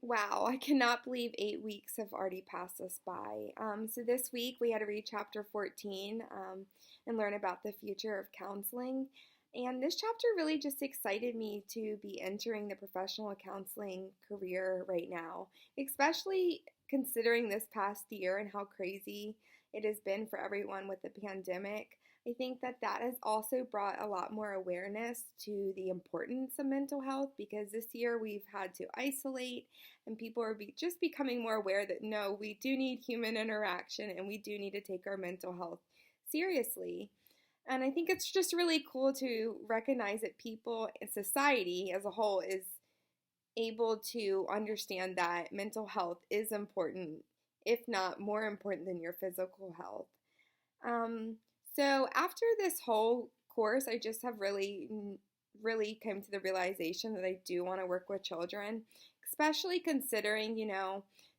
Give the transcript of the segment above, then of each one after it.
Wow, I cannot believe 8 weeks have already passed us by. So this week we had to read chapter 14 and learn about the future of counseling. And this chapter really just excited me to be entering the professional counseling career right now, especially considering this past year and how crazy it has been for everyone with the pandemic. I think that that has also brought a lot more awareness to the importance of mental health because this year we've had to isolate and people are just becoming more aware that no, we do need human interaction and we do need to take our mental health seriously. And I think it's just really cool to recognize that people in society as a whole is able to understand that mental health is important, if not more important than your physical health. Um, so after this whole course, I just have really come to the realization that I do want to work with children, especially considering,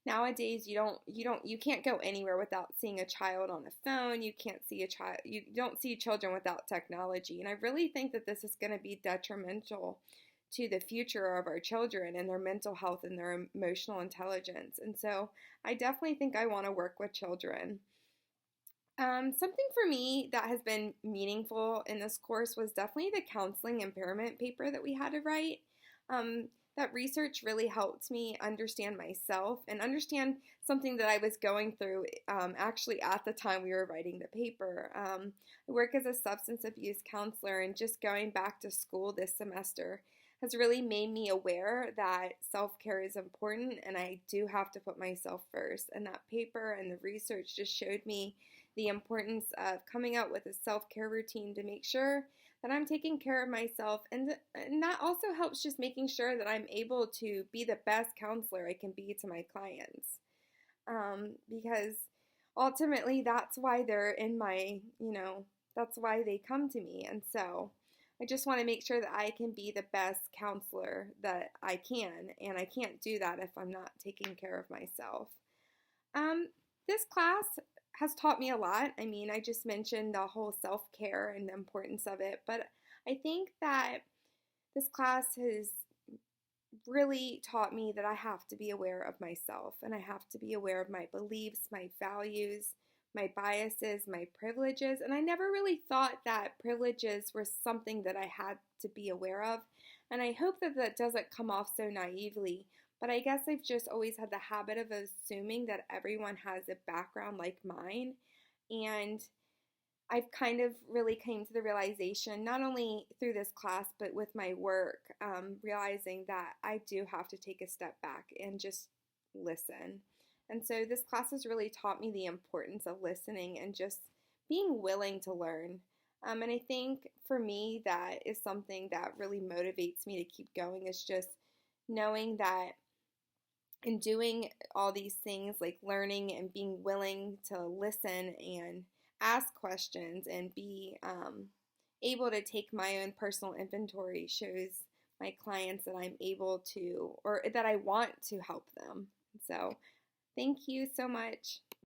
nowadays you can't go anywhere without seeing a child on the phone. You can't see a child, you don't see children without technology. And I really think that this is going to be detrimental to the future of our children and their mental health and their emotional intelligence. And so I definitely think I want to work with children. Something for me that has been meaningful in this course was definitely the counseling impairment paper that we had to write. Um, that research really helped me understand myself and understand something that I was going through actually at the time we were writing the paper. I work as a substance abuse counselor, and just going back to school this semester has really made me aware that self-care is important and I do have to put myself first. And that paper and the research just showed me the importance of coming out with a self-care routine to make sure that I'm taking care of myself. And that also helps just making sure that I'm able to be the best counselor I can be to my clients. Because ultimately that's why they're in my, that's why they come to me. And so I just want to make sure that I can be the best counselor that I can. And I can't do that if I'm not taking care of myself. Um, this class has taught me a lot. I mean, I just mentioned the whole self care and the importance of it, but I think that this class has really taught me that I have to be aware of myself and I have to be aware of my beliefs, my values, my biases, my privileges. And I never really thought that privileges were something that I had to be aware of. And I hope that that doesn't come off so naively. But I guess I've just always had the habit of assuming that everyone has a background like mine. And I've kind of really came to the realization, not only through this class, but with my work, realizing that I do have to take a step back and just listen. And so this class has really taught me the importance of listening and just being willing to learn. And I think for me, that is something that really motivates me to keep going, is just knowing that in doing all these things like learning and being willing to listen and ask questions and be able to take my own personal inventory shows my clients that I'm able to, or that I want to help them. So thank you so much.